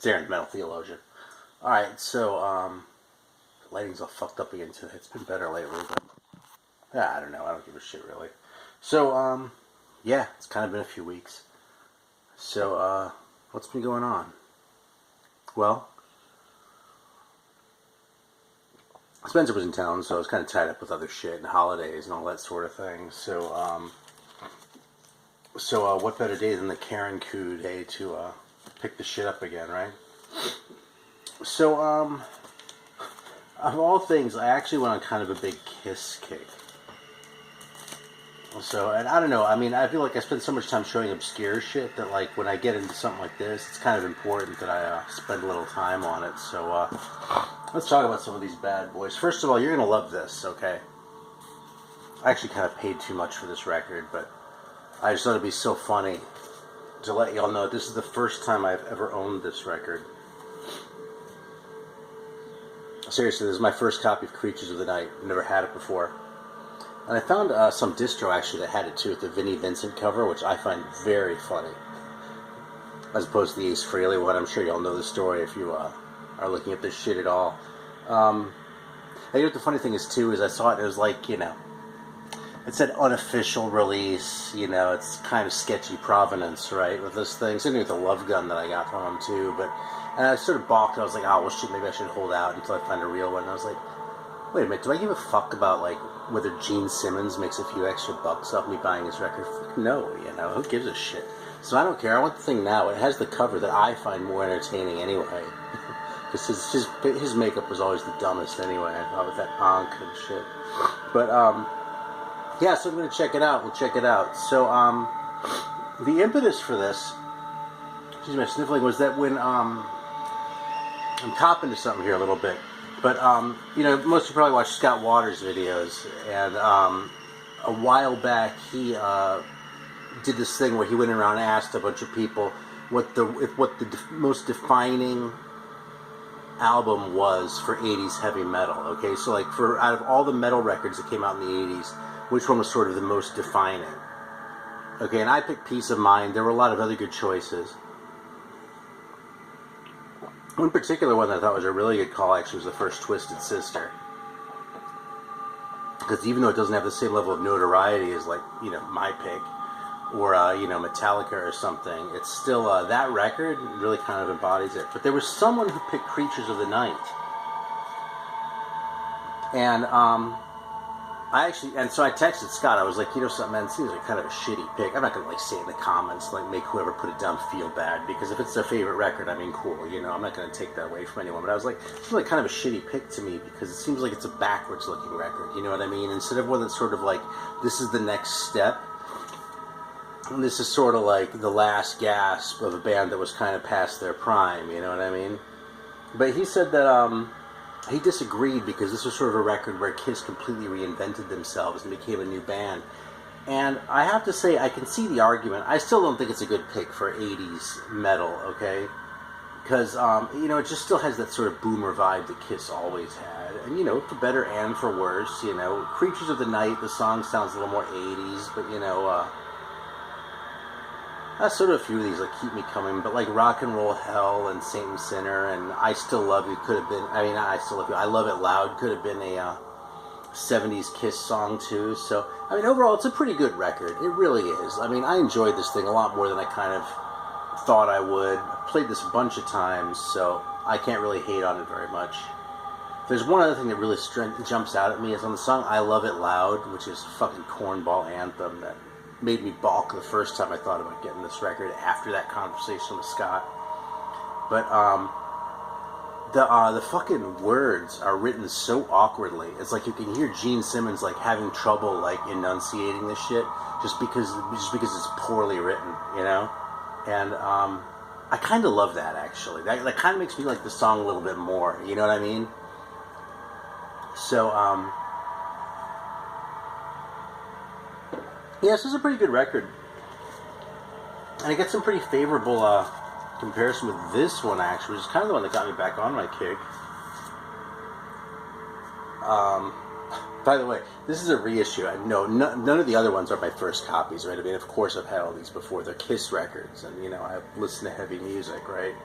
Darren, Metal Theologian. Alright, so, lighting's all fucked up again today. It's been better lately, but, yeah, I don't know. I don't give a shit, really. So, yeah, it's kind of been a few weeks. So, what's been going on? Well, Spencer was in town, so I was kind of tied up with other shit and holidays and all that sort of thing. So, what better day than the Karen Coup day to, pick the shit up again, right? So, of all things, I actually went on kind of a big Kiss kick. So, and I don't know, I mean, I feel like I spend so much time showing obscure shit that, like, when I get into something like this, it's kind of important that I spend a little time on it. So, let's talk about some of these bad boys. First of all, you're going to love this, okay? I actually kind of paid too much for this record, but I just thought it'd be so funny to let y'all know this is the first time I've ever owned this record. Seriously, this is my first copy of Creatures of the Night. I've never had it before. And I found some distro, actually, that had it, too, with the Vinnie Vincent cover, which I find very funny. As opposed to the Ace Frehley one. I'm sure y'all know the story if you are looking at this shit at all. And you know what the funny thing is, too, is I saw it, it was like, you know, it said unofficial release, you know, it's kind of sketchy provenance, right, with this thing. Same thing with the Love Gun that I got from him, too, but, and I sort of balked, I was like, oh, well, shit, maybe I should hold out until I find a real one, and I was like, wait a minute, do I give a fuck about, like, whether Gene Simmons makes a few extra bucks off me buying his record? Fuck no, you know, who gives a shit? So I don't care, I want the thing now. It has the cover that I find more entertaining anyway. Because his makeup was always the dumbest anyway, I thought, with that Ankh and shit. But, yeah, so I'm going to check it out. We'll check it out. So, the impetus for this, excuse my sniffling, was that when, I'm copping to something here a little bit. But, you know, most of you probably watch Scott Waters' videos, and a while back he did this thing where he went around and asked a bunch of people what the most defining album was for 80s heavy metal. Okay, so like out of all the metal records that came out in the 80s, which one was sort of the most defining? Okay, and I picked Peace of Mind. There were a lot of other good choices. One particular one that I thought was a really good call, actually, was the first Twisted Sister. Because even though it doesn't have the same level of notoriety as, like, you know, my pick, or, you know, Metallica or something, it's still, that record really kind of embodies it. But there was someone who picked Creatures of the Night. And, so I texted Scott, I was like, you know something, man, it seems like kind of a shitty pick. I'm not going to, like, say in the comments, like, make whoever put it down feel bad, because if it's their favorite record, I mean, cool, you know, I'm not going to take that away from anyone. But I was like, it seems like kind of a shitty pick to me, because it seems like it's a backwards-looking record, you know what I mean? Instead of one that's sort of like, this is the next step, and this is sort of like the last gasp of a band that was kind of past their prime, you know what I mean? But he said that, he disagreed because this was sort of a record where Kiss completely reinvented themselves and became a new band. And I have to say, I can see the argument. I still don't think it's a good pick for 80s metal, okay? Because, you know, it just still has that sort of boomer vibe that Kiss always had. And, you know, for better and for worse, you know, Creatures of the Night, the song sounds a little more 80s, but, you know, that's sort of a few of these that keep me coming, but like Rock and Roll Hell and Saint and Sinner and I Still Love You could have been, I mean, I Still Love You, I Love It Loud could have been a 70s Kiss song too. So, I mean, overall, it's a pretty good record. It really is. I mean, I enjoyed this thing a lot more than I kind of thought I would. I've played this a bunch of times, so I can't really hate on it very much. There's one other thing that really jumps out at me is on the song I Love It Loud, which is a fucking cornball anthem that made me balk the first time I thought about getting this record after that conversation with Scott. But the fucking words are written so awkwardly. It's like you can hear Gene Simmons like having trouble like enunciating this shit just because it's poorly written, you know. And I kind of love that, actually. That kind of makes me like the song a little bit more. You know what I mean? So yeah, this is a pretty good record. And I get some pretty favorable comparison with this one, actually, which is kind of the one that got me back on my kick. By the way, this is a reissue. None of the other ones are my first copies, right? I mean, of course I've had all these before. They're Kiss records, and, you know, I've listened to heavy music, right?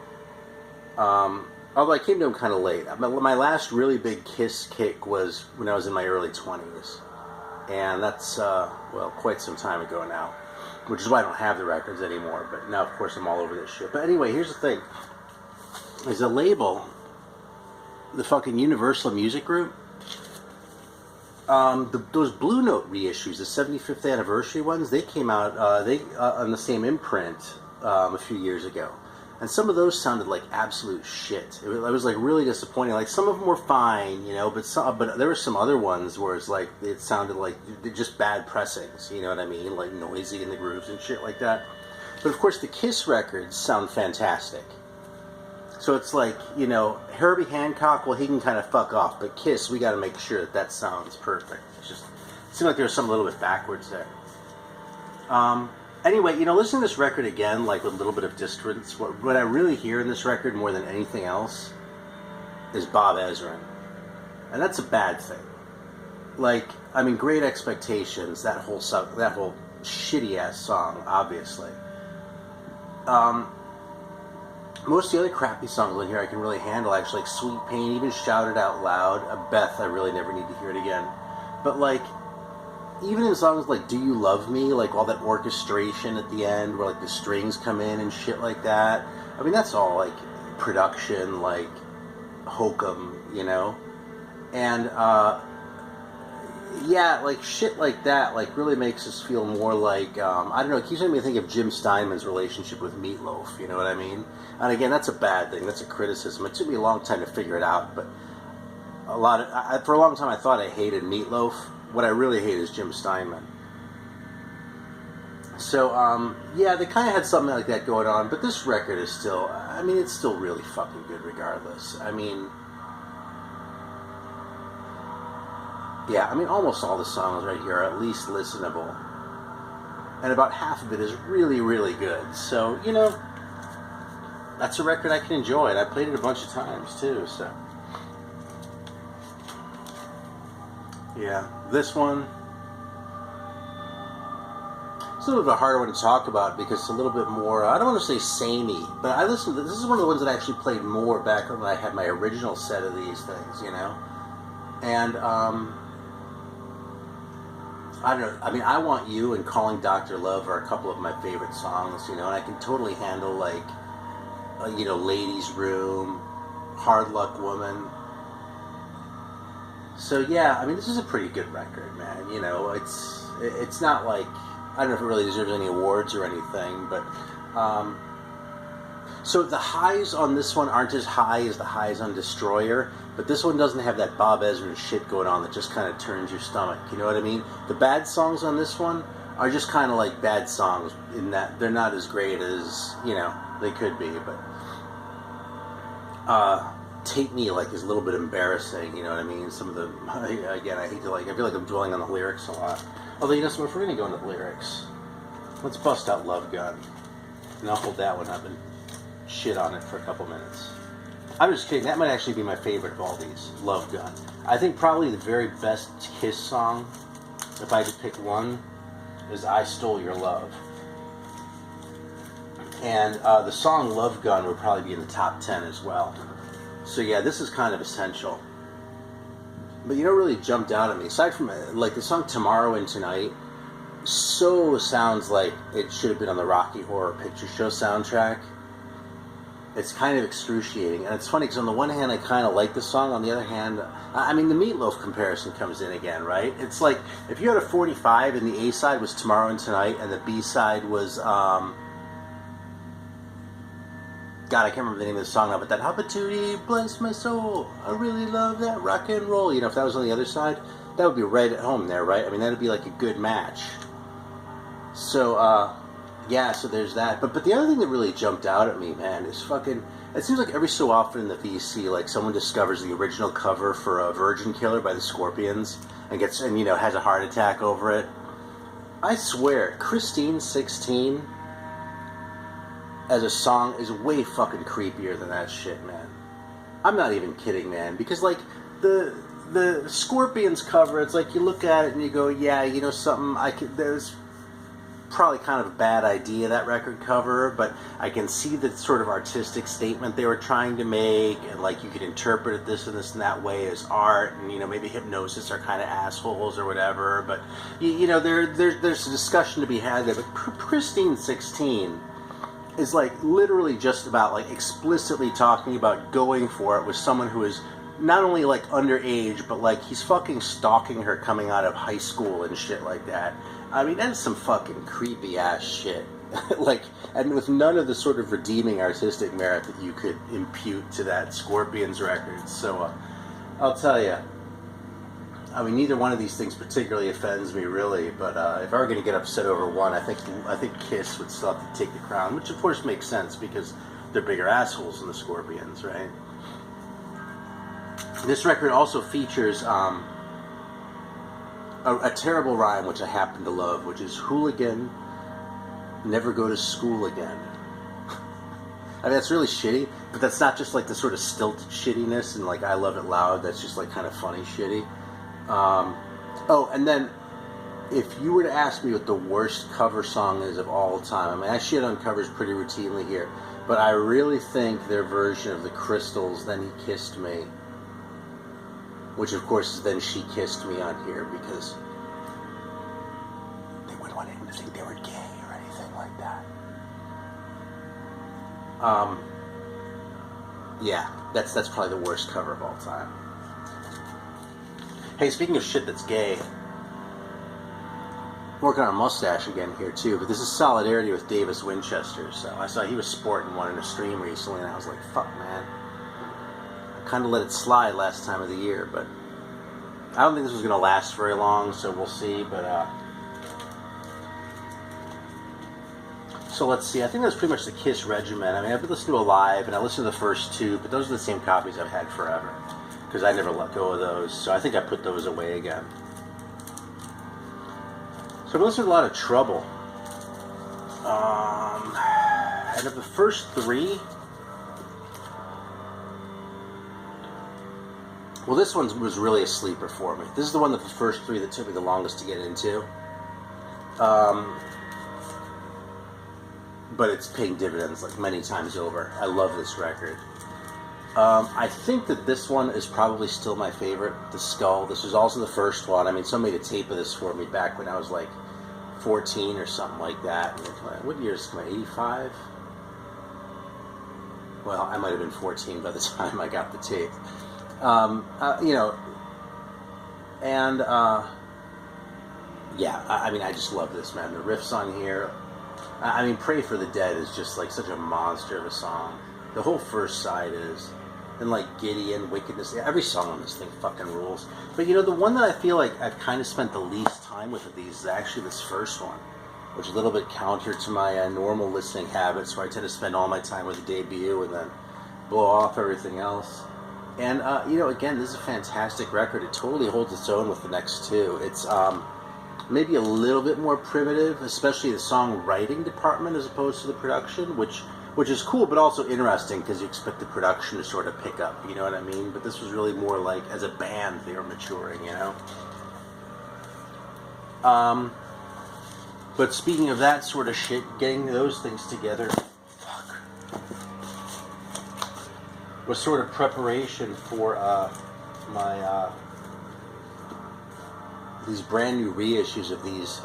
Although I came to them kind of late. My last really big Kiss kick was when I was in my early 20s. And that's, well, quite some time ago now. Which is why I don't have the records anymore. But now, of course, I'm all over this shit. But anyway, here's the thing. There's a label, the fucking Universal Music Group. Those Blue Note reissues, the 75th anniversary ones, they came out on the same imprint a few years ago. And some of those sounded like absolute shit. It was like really disappointing. Like some of them were fine, you know, but there were some other ones where it's like it sounded like just bad pressings. You know what I mean? Like noisy in the grooves and shit like that. But of course, the Kiss records sound fantastic. So it's like, you know, Herbie Hancock, well, he can kind of fuck off, but Kiss, we got to make sure that sounds perfect. It seemed like there was something a little bit backwards there. Anyway, you know, listening to this record again, like with a little bit of distance, what I really hear in this record more than anything else is Bob Ezrin. And that's a bad thing. Like, I mean, Great Expectations, that whole shitty-ass song, obviously. Most of the other crappy songs on here I can really handle, actually, like Sweet Pain, even Shout It Out Loud. Beth, I really never need to hear it again. But, like, even in songs like Do You Love Me, like all that orchestration at the end where like the strings come in and shit like that, I mean that's all like production, like hokum, you know? And yeah, like shit like that like really makes us feel more like I don't know, it keeps making me think of Jim Steinman's relationship with Meatloaf, you know what I mean? And again, that's a bad thing, that's a criticism. It took me a long time to figure it out, but for a long time I thought I hated Meatloaf. What I really hate is Jim Steinman. So, yeah, they kind of had something like that going on, but this record is still, I mean, it's still really fucking good regardless. I mean, yeah, I mean, almost all the songs right here are at least listenable. And about half of it is really, really good. So, you know, that's a record I can enjoy, and I played it a bunch of times, too, so. Yeah, this one, it's a little bit of a harder one to talk about because it's a little bit more, I don't want to say samey, but this is one of the ones that I actually played more back when I had my original set of these things, you know? And, I don't know, I mean, I Want You and Calling Dr. Love are a couple of my favorite songs, you know, and I can totally handle, like, you know, Ladies' Room, Hard Luck Woman. So yeah, I mean, this is a pretty good record, man. You know, it's not like, I don't know if it really deserves any awards or anything, but so the highs on this one aren't as high as the highs on Destroyer, but this one doesn't have that Bob Ezrin shit going on that just kind of turns your stomach. You know what I mean? The bad songs on this one are just kind of like bad songs in that they're not as great as, you know, they could be, but Take Me like is a little bit embarrassing, you know what I mean? Some of the, again, I hate to like, I feel like I'm dwelling on the lyrics a lot. Although, you know, so if we're going to go into the lyrics, let's bust out Love Gun. And I'll hold that one up and shit on it for a couple minutes. I'm just kidding, that might actually be my favorite of all these, Love Gun. I think probably the very best Kiss song, if I could pick one, is I Stole Your Love. And the song Love Gun would probably be in the top 10 as well. So yeah, this is kind of essential. But you know what really jumped out at me? Aside from, like, the song Tomorrow and Tonight, so sounds like it should have been on the Rocky Horror Picture Show soundtrack. It's kind of excruciating. And it's funny because on the one hand, I kind of like the song. On the other hand, I mean, the Meatloaf comparison comes in again, right? It's like, if you had a 45 and the A-side was Tomorrow and Tonight and the B-side was, God, I can't remember the name of the song now, but that Hopatootie, bless my soul, I really love that rock and roll. You know, if that was on the other side, that would be right at home there, right? I mean, that would be like a good match. So, yeah, so there's that. But the other thing that really jumped out at me, man, is fucking, it seems like every so often in the VC, like, someone discovers the original cover for a Virgin Killer by the Scorpions and you know, has a heart attack over it. I swear, Christine 16 as a song is way fucking creepier than that shit, man. I'm not even kidding, man, because, like, the Scorpions cover, it's like you look at it and you go, yeah, you know something, probably kind of a bad idea, that record cover, but I can see the sort of artistic statement they were trying to make, and like you could interpret it this and that way as art, and maybe Hypnosis are kind of assholes or whatever, but there's a discussion to be had there. But Pristine 16 is like literally just about like explicitly talking about going for it with someone who is not only like underage, but like he's fucking stalking her coming out of high school and shit like that. I mean, that's some fucking creepy ass shit. Like, and with none of the sort of redeeming artistic merit that you could impute to that Scorpions record. So, I'll tell you, I mean, neither one of these things particularly offends me, really. But if I were going to get upset over one, I think Kiss would still have to take the crown, which of course makes sense because they're bigger assholes than the Scorpions, right? This record also features a terrible rhyme, which I happen to love, which is hooligan, never go to school again. I mean, that's really shitty, but that's not just like the sort of stilted shittiness and like I Love It Loud. That's just like kind of funny shitty. Oh, and then if you were to ask me what the worst cover song is of all time, I mean, I shit on covers pretty routinely here, but I really think their version of the Crystals' Then He Kissed Me, which of course is Then She Kissed Me on here, because they wouldn't want anyone to think they were gay or anything like that. Yeah, that's probably the worst cover of all time. Hey, speaking of shit that's gay, I'm working on a mustache again here too, but this is Solidarity with Davis Winchester. So I saw he was sporting one in a stream recently, and I was like, fuck, man. Kind of let it slide last time of the year, but I don't think this was going to last very long, so we'll see. But so let's see. I think that's pretty much the Kiss regimen. I mean, I've been listening to Alive, and I listened to the first two, but those are the same copies I've had forever because I never let go of those. So I think I put those away again. So I've listened to a lot of Trouble, and of the first three. Well, this one was really a sleeper for me. This is the one that the first three that took me the longest to get into. But it's paying dividends like many times over. I love this record. I think that this one is probably still my favorite, The Skull. This was also the first one. I mean, somebody made a tape of this for me back when I was like 14 or something like that. What year is it? 85? Well, I might have been 14 by the time I got the tape. Yeah, I mean, I just love this, man. The riffs on here, I mean, Pray for the Dead is just like such a monster of a song. The whole first side is, and like Gideon, Wickedness, every song on this thing fucking rules. But the one that I feel like I've kind of spent the least time with of these is actually this first one, which is a little bit counter to my normal listening habits, where I tend to spend all my time with the debut and then blow off everything else. And, again, this is a fantastic record. It totally holds its own with the next two. It's maybe a little bit more primitive, especially the songwriting department as opposed to the production, which is cool, but also interesting because you expect the production to sort of pick up, you know what I mean? But this was really more like, as a band, they were maturing, But speaking of that sort of shit, getting those things together was sort of preparation for my these brand new reissues of these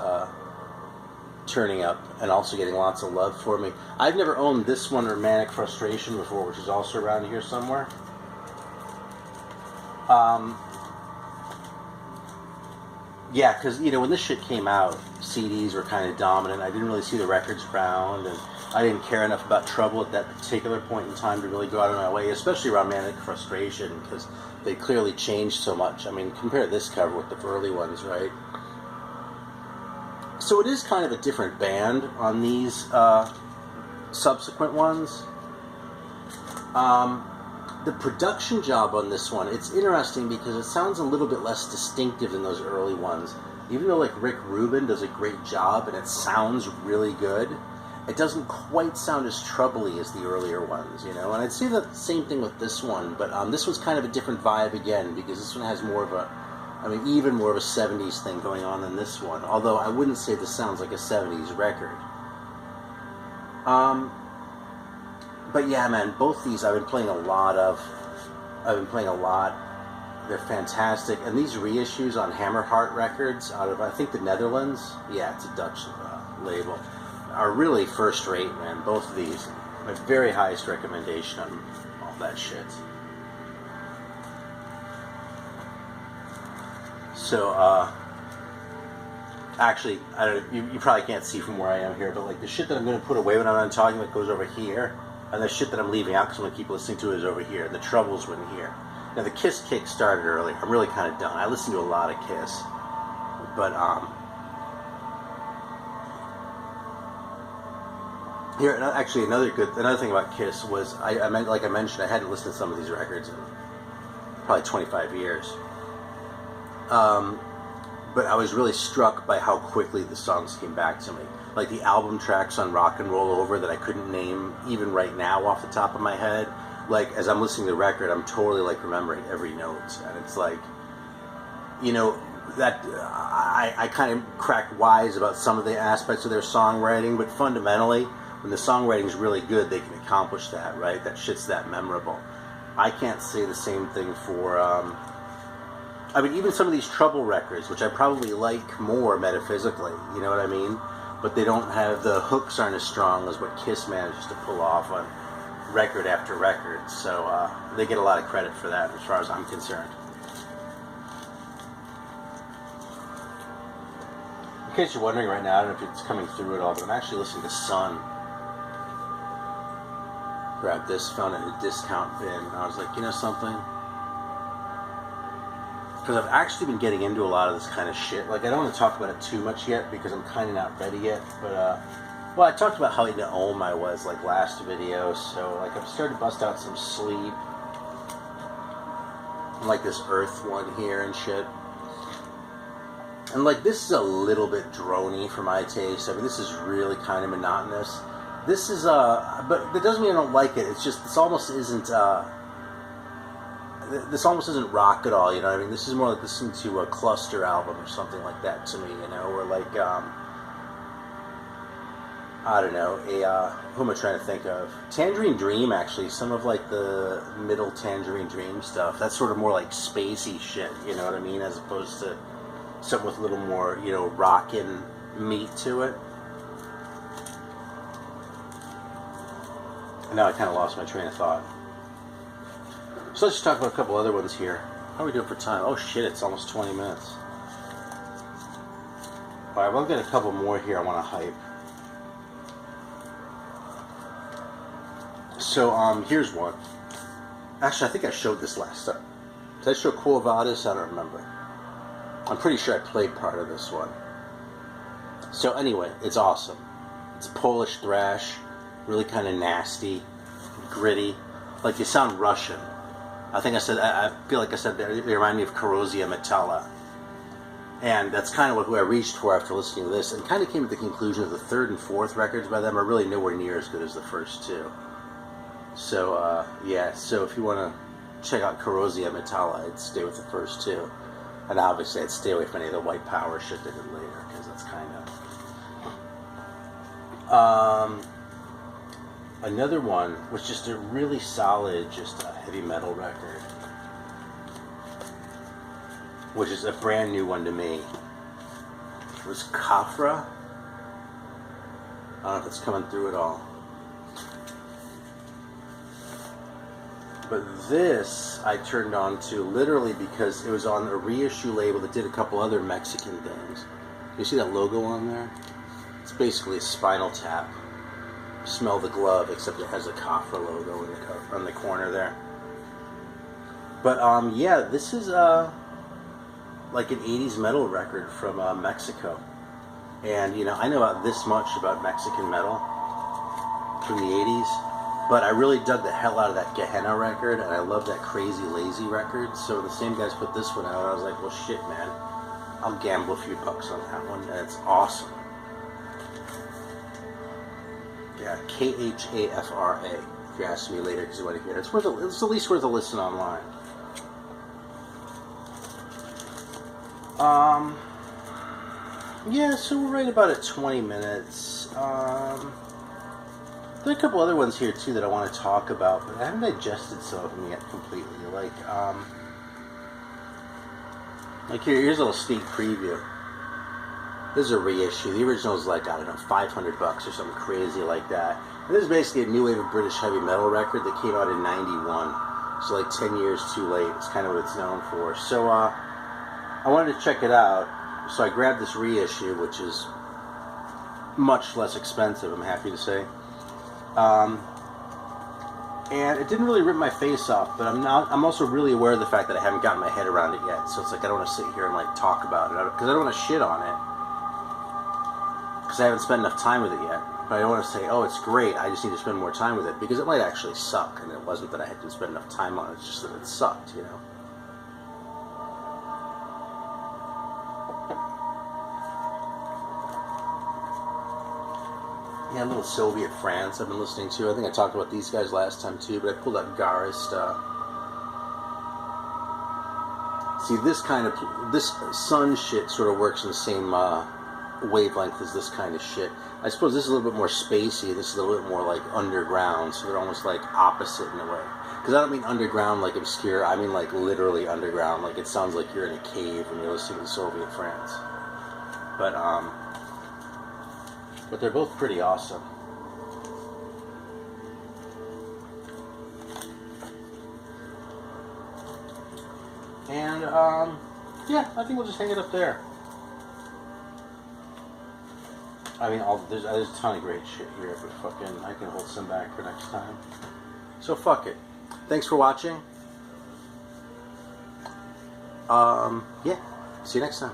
turning up and also getting lots of love for me. I've never owned this one or Manic Frustration before, which is also around here somewhere. Yeah, because when this shit came out, CDs were kind of dominant. I didn't really see the records around, and I didn't care enough about Trouble at that particular point in time to really go out of my way, especially around Manic Frustration, because they clearly changed so much. I mean, compare this cover with the early ones, right? So it is kind of a different band on these subsequent ones. The production job on this one, it's interesting because it sounds a little bit less distinctive than those early ones. Even though like Rick Rubin does a great job and it sounds really good, it doesn't quite sound as troubly as the earlier ones, And I'd say the same thing with this one, but this one's kind of a different vibe again, because this one has more of a I mean, even more of a 70s thing going on than this one. Although I wouldn't say this sounds like a 70s record. But yeah, man, both these I've been playing a lot of. They're fantastic. And these reissues on Hammerheart Records out of, I think, the Netherlands. Yeah, it's a Dutch label. Are really first rate, man. Both of these. My very highest recommendation on all that shit. So, actually, I don't. You probably can't see from where I am here, but like the shit that I'm going to put away when I'm not talking about goes over here, and the shit that I'm leaving out because I'm going to keep listening to is over here. The Troubles were in here. Now the Kiss kick started early. I'm really kind of done. I listen to a lot of Kiss, but here actually another thing about Kiss was I meant, like I mentioned, I hadn't listened to some of these records in probably 25 years. But I was really struck by how quickly the songs came back to me. Like the album tracks on Rock and Roll Over that I couldn't name even right now off the top of my head. Like, as I'm listening to the record, I'm totally, like, remembering every note. And it's like, you know, that I kind of crack wise about some of the aspects of their songwriting, but fundamentally, when the songwriting's really good, they can accomplish that, right? That shit's that memorable. I can't say the same thing for, I mean, even some of these Trouble records, which I probably like more metaphysically, you know what I mean? But they don't have, the hooks aren't as strong as what Kiss manages to pull off on record after record, so they get a lot of credit for that as far as I'm concerned. In case you're wondering right now, I don't know if it's coming through at all, but I'm actually listening to Sunn. Grabbed this, found it in a discount bin, and I was like, you know something? Because I've actually been getting into a lot of this kind of shit. Like, I don't want to talk about it too much yet because I'm kind of not ready yet, but well, I talked about how into Ohm I was, like, last video, so, like, I've started to bust out some Sleep, and, like, this Earth one here and shit. And, like, this is a little bit drony for my taste. I mean, this is really kind of monotonous. This is, but that doesn't mean I don't like it. It's just, this almost isn't rock at all, you know what I mean? This is more like listening to a Cluster album or something like that to me, you know, or like, I don't know, who am I trying to think of? Tangerine Dream, actually, some of, like, the middle Tangerine Dream stuff. That's sort of more like spacey shit, you know what I mean? As opposed to something with a little more, you know, rockin' meat to it. And now I kind of lost my train of thought. So let's just talk about a couple other ones here. How are we doing for time? Oh shit, it's almost 20 minutes. Alright, well, I've got a couple more here I want to hype. So, here's one. Actually, I think I showed this last time. Did I show Quo Vadis? I don't remember. I'm pretty sure I played part of this one. So anyway, it's awesome. It's Polish thrash, really kind of nasty, gritty. Like, they sound Russian. I think I feel like I said they remind me of Corrosia Metalla. And that's kind of who I reached for after listening to this, and kind of came to the conclusion that the third and fourth records by them are really nowhere near as good as the first two. So, yeah, so if you want to check out Corrosia Metalla, I'd stay with the first two. And obviously I'd stay away from any of the white power shit they did later, because that's kind of... Another one was just a really solid, just a heavy metal record, which is a brand new one to me. It was Kafra. I don't know if it's coming through at all. But this I turned on to literally because it was on a reissue label that did a couple other Mexican things. You see that logo on there? It's basically a Spinal Tap. Smell the Glove, except it has a Kafra logo on the corner there. But yeah, this is like an 80s metal record from Mexico. And you know, I know about this much about Mexican metal from the 80s, but I really dug the hell out of that Gehenna record, and I love that Crazy Lazy record. So the same guys put this one out, and I was like, well shit, man, I'll gamble a few bucks on that one, and it's awesome. Yeah, Khafra, if you ask me later because you want to hear it. It's at least worth a listen online. Yeah, so we're right about at 20 minutes. There are a couple other ones here too that I want to talk about, but I haven't digested some of them yet completely. Like here's a little sneak preview. This is a reissue. The original is like, I don't know, $500 or something crazy like that. And this is basically a new wave of British heavy metal record that came out in '91. So like 10 years too late. It's kind of what it's known for. So I wanted to check it out. So I grabbed this reissue, which is much less expensive, I'm happy to say. And it didn't really rip my face off, but I'm also really aware of the fact that I haven't gotten my head around it yet. So it's like I don't want to sit here and like talk about it, because I don't want to shit on it, because I haven't spent enough time with it yet. But I don't want to say, oh, it's great, I just need to spend more time with it, because it might actually suck, and it wasn't that I hadn't spent enough time on it, it's just that it sucked, you know. Yeah, a little Soviet France I've been listening to. I think I talked about these guys last time too, but I pulled up Garist. See, this Sunn shit sort of works in the same wavelength as this kind of shit. I suppose this is a little bit more spacey. This is a little bit more like underground, so they're almost like opposite in a way. Because I don't mean underground like obscure. I mean like literally underground. Like it sounds like you're in a cave when you're listening to Soviet France. But they're both pretty awesome. And, yeah, I think we'll just hang it up there. I mean, there's a ton of great shit here, but fucking, I can hold some back for next time. So fuck it. Thanks for watching. Yeah, see you next time.